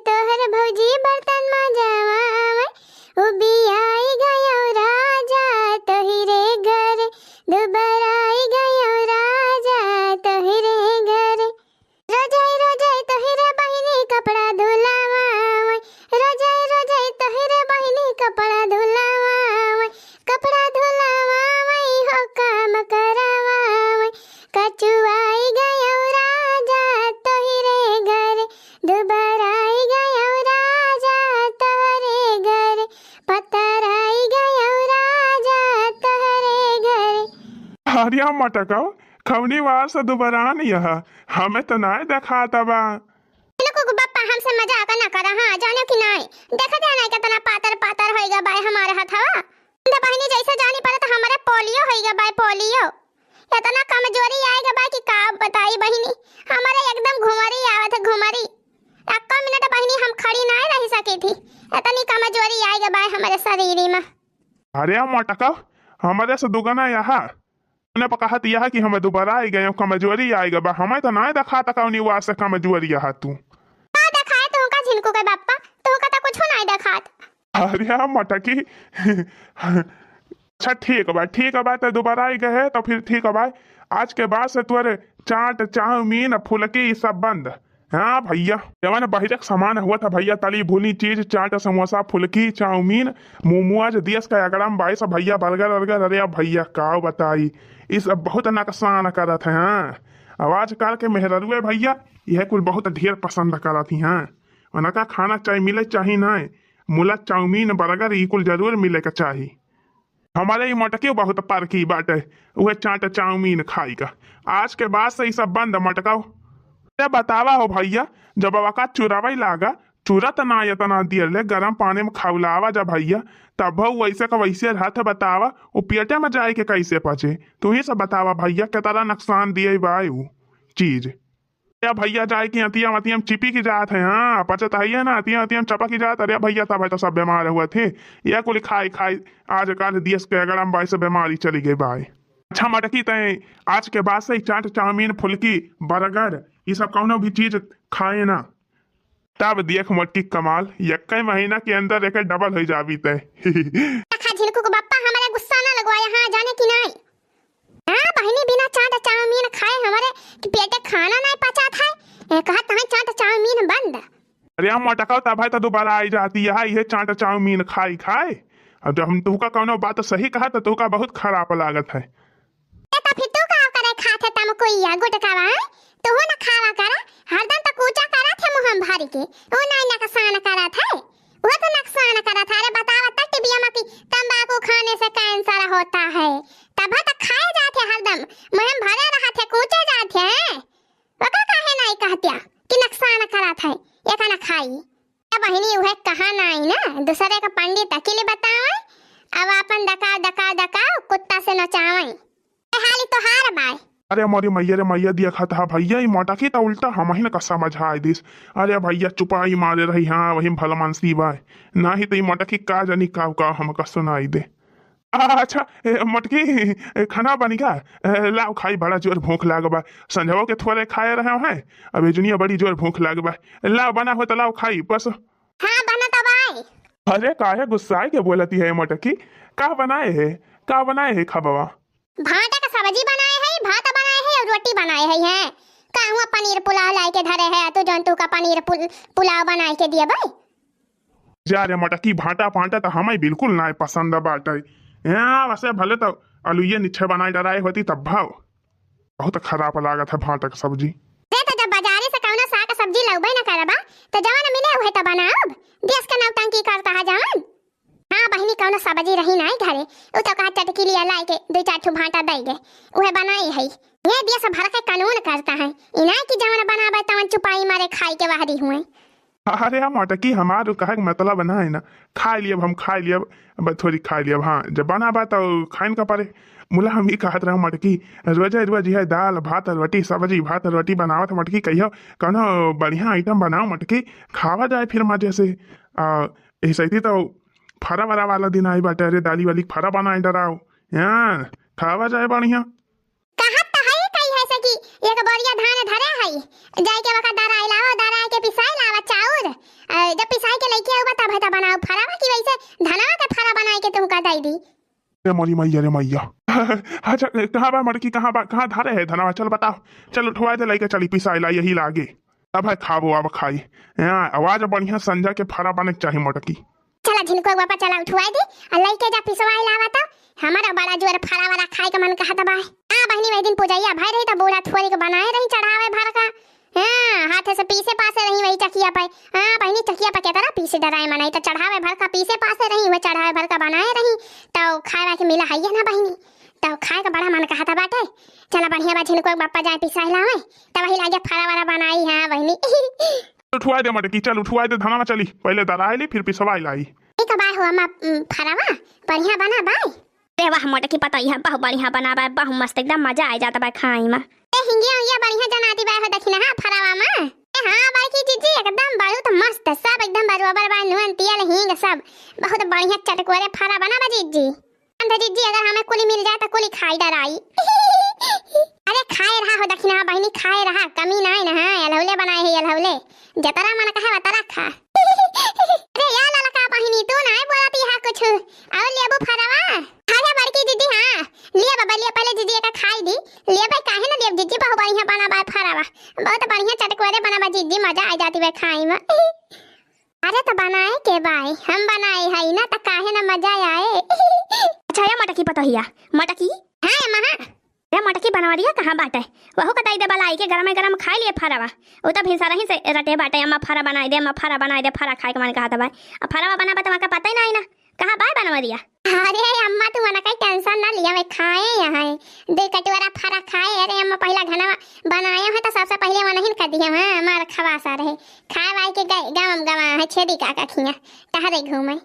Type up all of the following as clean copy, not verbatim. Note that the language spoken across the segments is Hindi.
तोहर भौजी बर्तन मजावा उबियाई गयो राजा तोहरे घर दुबराई गयो राजा तोहरे घर रोजाई रोजाई तोहरे बहिनी कपड़ा धुलावा रोजाई रोजाई तोहरे बहिनी कपड़ा धुलावा कपड़ा धुलावा हो काम करावा कचुआई गयो राजा तोहरे घर दुबराई गयो राजा तोहरे घर पतराई गयो राजा तोहरे घर। अरे मटका खवनी वार से दोबारा नहीं है हमें तो नहीं देखा तबा लोगों बप्पा हमसे मजाक ना करा। हां जानो कि नहीं देखते हैं ना कितना पातर पातर होएगा बाय हमारे हथवा तो बहनी जैसे जानी पड़े तो हमारे पोलियो होएगा बाय पोलियो इतना कमजोरी आएगा बाय कि का बताई बहनी हमारे एकदम घुमरी आवत है घुमरी एक मिनट बहनी हम खड़ी नहीं रह सकी थी इतनी कमजोरी आएगा बाय हमारे शरीर में। अरे मटका हमारे से दुगना यहाँ ने कहा यह कि हमें दोबारा आई गए कमजोरी आएगा बा हमें तो नहीं देखा तक निवास से कमजोरी यहाँ तू का दिखाए तू का झिनको के बाप्पा तू का तो कुछ नहीं दिखात। अरे मटकी अच्छा ठीक है तो दोबारा आई गए तो फिर ठीक है भाई आज के बाद से तुअरे चाट चाउमीन फुलकी ये सब बंद। हाँ भैया जवान बहिरक सामान हुआ था भैया तली भुनी चीज चाट समोसा फुलकी चाउमीन मोमोज देश का अगड़म बाईस भैया बर्गर वर्गर अरे भैया का बताई इस बहुत नुकसान करत है। हाँ आवाज काल के मेहरुए भैया यह कुल बहुत ढेर पसंद करत ही। हाँ उनका खाना चाहे मिले चाहिए नहीं मुला चाउमीन बर्गर ये कुल जरूर मिले का चाहिए। हमारे ये मटके बहुत पार्की बाटे वह चाट चाउमीन खाई का आज के बाद से ये सब बंद मटका बतावा हो भैया जब का चुरावा लागा चूरा तना इतना देर ले गरम पानी में खौलावा जा भैया तब वैसे का वैसे रहत बतावा वो पेटे में जाए के कैसे पचे तू ही सब बतावा भैया के तरह नुकसान दिए बाई वो चीज या भैया जाए कि अतियम अतियम चिपी की जात है। हाँ पचत है ना अतियम अतियम चपा की जात अरे भैया तब तो सब बीमार हुए थे यह कुल खाई खाई आज कल देश के गरम बाई से बीमारी चली गई बाई। अच्छा मटकी तय आज के बाद से चाट चाउमीन फुलकी बर्गर ये सब कौनो भी चीज खाए ना तब देख मटकी कमाल एक महीना के अंदर एक डबल हो जाबी तय। झिनको को बाप्पा हमारा गुस्सा ना लगवाया। हाँ जाने कि नहीं हाँ बहनी बिना चाट चाउमीन खाए हमारे पेटे खाना नहीं पचा था कहा तुम्हें चाट चाउमीन बंद। अरे हम मटका तब है तो दोबारा आई जाती है ये चाट चाउमीन खाई खाए अब जब हम तू का कौनो बात सही कहा तो तू का बहुत खराब लागत है। फिर तू का करे खाते तम कोई या गुटकावा तू ना खावा करा हरदम तो कूचा करा थे मुंह भर के वो नहीं नुकसान करा था वो तो नुकसान करा था। अरे बतावा तक टीबिया में कि तंबाकू खाने से कैंसर होता है तब तक खाए जाते हरदम मुंह भरे रहा थे कूचे जाते हैं वो का काहे नहीं कहतिया कि नुकसान करा था ये खाना खाई बहनी वह कहा नहीं ना दूसरे का पंडित अकेले बतावे अब अपन दकाओ कुत्ता से नचावे हाली तो हार बाय। अरे हमारी मैया रे मैया दिया खाता भैया ये मोटा की तो उल्टा हम ही ना कसा समझाए दिस अरे भैया चुपाई मारे रही। हाँ वही भला मानसी बाय ना ही तो ये मोटा की का जानी का हम का सुनाई दे। अच्छा मटकी खाना बनी का लाओ खाई बड़ा जोर भूख लाग बा संझवा के थोड़े खाए रहे हैं अब जुनिया बड़ी जोर भूख लाग बा लाओ बना हो तो लाओ खाई बस। हाँ बना तो बाय। अरे काहे गुस्साए के बोलती है मटकी का बनाए है खबवा भाटा का सब्जी बनाए है भात बनाए है और रोटी बनाए है का हुआ पनीर पुलाव लाए के धरे है तो जंतु का पनीर पुलाव बनाए के दिए भाई। जा रे मटकी भाटा पाटा तो हमें बिल्कुल ना पसंद बाटे यहाँ वैसे भले तो आलूये नीचे बनाई डराई होती तब भाव बहुत खराब लागत है भाटा का सब्जी। तो जब बाजारे से कौनो साग सब्जी लउबे ना करबा तो जवन मिले उहे तो बनाओ देश का नौटंकी करता है जवन। हाँ बहनी कौनो सब्जी रही नहीं घरे उ तो कहा चटकी लिया लाई के दो चार ठो भाटा दई गे उहे बनाई है ये देश भर के कानून करता है इना की जवन बनाबे तवन चुपाई मारे खाई के बाहरी हुए। अरे हम मटकी हमारे कहे मतलब ना है ना खा लिए हम खा लिए थोड़ी खा लिए। हाँ जब बना बा तो खाइन का पड़े मुला हम ही कहत रहे मटकी रोज है दाल भात रोटी सब्जी भात रोटी बनावत मटकी कहियो कौनो बढ़िया आइटम बनाओ मटकी खावा जाए फिर मजे से। ऐसे ही तो फरा वरा वाला दिन आई बाटे अरे दाली वाली फरा बनाए डराओ यहाँ खावा जाए बढ़िया। कहत त है कई है से कि एक बोरिया धान धरे है जाई के वका दराई लाओ दराई के पिसाई लावा चाउर जब पिसाई के लेके आऊ तब है बनाओ फरावा की वैसे धनवा के फरा बनाए के तुमका दई दी। रे मोरी मैया रे मैया। अच्छा कहाँ बा मड़की, कहाँ धारे है धनवा, चल बताओ, चल उठवा दे लेके चली पिसाई ला यही लागे अब है खाबो अब खाई। यहाँ आवाज बढ़िया संजा के फरा बने चाहिए मड़की। चला झिनको बापा चला उठवा दे और लेके जा पिसवाई लावा तो हमारा बड़ा जोर फरा वाला खाए का मन कहता बा। हां बहनी वही दिन पूजैया भाई रही तो बोरा थोड़ी के बनाए रही चढ़ावे भर का। हां हाथ से पीसे पासे रही वही चकिया पे। हां बहनी चकिया पे के तरह पीसे डराए मनाई तो चढ़ावे भर का पीसे पासे रही वो चढ़ावे भर का बनाए रही तो खाए के मिला है ना बहनी तो खाए का बड़ा मन कहता बाटे। चला बढ़िया बा झिनको बापा जाए पिसाई लावे तब वही लागे फरा वाला बनाई। हां बहनी उठवा दे मड़की, चल उठवा दे धनवा चली, पहले दराई ली फिर पिसवाई लाई। एक बार हुआ मा फरावा बढ़िया बना बाई। रे वाह मोटकी पता है बहु बढ़िया बना बा, बहु मस्त एकदम मजा आ जाता बा खाई में। ए हिंगिया ये बढ़िया जनाती बा देखिना हां फरावा में। हां बाकी जीजी एकदम बहुत मस्त सब एकदम बरोबर बा नुन तेल हिंग सब बहुत बढ़िया चटकोरे फरा बना बा जीजी। अंदर जीजी अगर हमें कुली मिल जाए तो कुली खाई डराई। अरे खाए रहा हो देखिना बहनी खाए रहा कमी नहीं ना। हां अलहौले बनाए है अलहौले जतरा मन कहे वतरा खा। अरे या ललका बहनी तू नहीं बोलती है कुछ और लेबू फरावा। हां बड़की दीदी हां लिया बाबा लिया पहले जीजी का खाई दी लिया भाई काहे ना देव जीजी बहुत बढ़िया बना बा फरावा बहुत बढ़िया चटकोरे बना बा जीजी मजा आ जाती है खाई में। अरे तो बनाए के भाई हम बनाए है ना तो काहे ना मजा आए। अच्छा ये मटकी पता हिया मटकी। हां महा रे मटकी बनवा दिया कहां बाटे वहु कटाई दे बलाई के गरम गरम खाई लिए फरावा ओ त भिनसा रही से रटे बाटे अम्मा फरा बनाई दे अम्मा फरा बनाई दे फरा खाए के मन कहता बा अब फरावा बना बा तमका पता ही नहीं ना कहां बाय बनवा दिया। अरे अम्मा तू मना कई टेंशन ना लिया मैं खाए यहाँ दे कटोरा फरा खाए। अरे अम्मा पहला घना बनाया है तो सबसे पहले वो नहीं कर दिया। हां हमारा खवासा रहे खाए वाई के गम गवा है छेदी काका खिया कहां रे घूमे।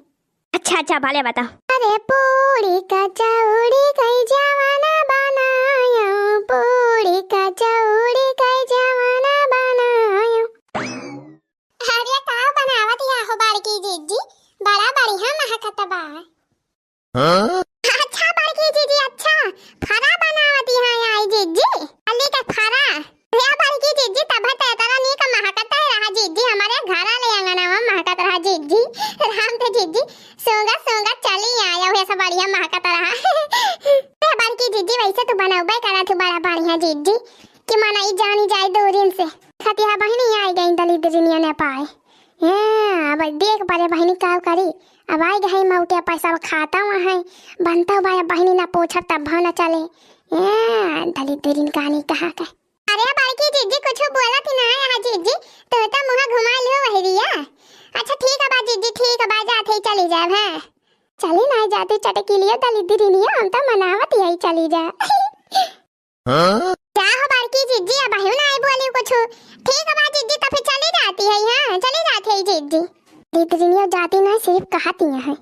अच्छा अच्छा भले बताओ। अरे पूरी कचौड़ी कई जवाना बनायो पूरी कचौड़ी कई जवाना बनायो। अरे का बनावत या हो बड़की जीजी बड़ा बढ़िया महकत बा। अच्छा बड़की जीजी अच्छा फरा बनावत है आई जीजी अली का फरा रे बड़की जीजी तब ते तरह नी का महकत रहा जीजी हमारे घर ले अंगना में महकत रहा जीजी राम तो जीजी सोंगा सोंगा चली आया हुआ सब बढ़िया महकत रहा। रे बड़की जीजी वैसे तू बनाऊबे करा तू बड़ा बढ़िया जीजी कि मनाई जानी जाए 2 दिन से खतिया बहनी आई गई दलित दुनिया ने पाए। हां अब देख बड़े बहनी का करी अब आई गई मौटे पैसा खाता वहां बनता बड़ा बहनी ना पूछत तब भाना चले। हां दलित दुनिया कहानी कहां का। अरे बड़की जीजी कुछ बोलत ना है जीजी तो मुंह घुमा लियो वही रिया। अच्छा ठीक है बा जीजी ठीक है बा जाते चली जाए। हां चली ना जाते चटकी लियो दलित दुनिया हम तो मनावत यही चली जा। क्या हो बड़की जीजी अब है ना आई बोली कुछ ठीक है बा जीजी तो फिर चली जाती है। हां चली जाती है जीजी दलित दुनिया जाती ना सिर्फ कहती है।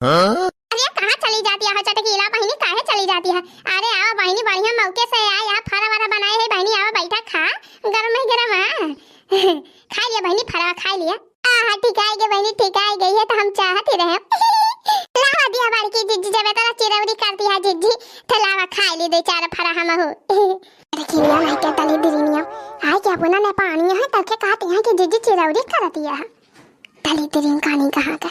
अरे कहां चली जाती है चटकीला बहनी काहे चली जाती है। अरे आओ बहनी बढ़िया मौके से आए आप फरा वाला बनाए है बहनी आओ बैठा खा गरम है गरम है खा लिया बहनी फरा खा लिया। हां ठीक है गे बहनी ठीक है गई है तो हम चाहते रहे लावा दिया बड़की जीजी जब तेरा चिरौरी करती है जीजी तो लावा खा ली 2-4 फरा हम हो। अरे खिलिया नहीं के तली दिरिनिया आए क्या पुना ने पानी है तब के कहते हैं कि जीजी चिरौरी करती है दलित दिन कहानी कहां का।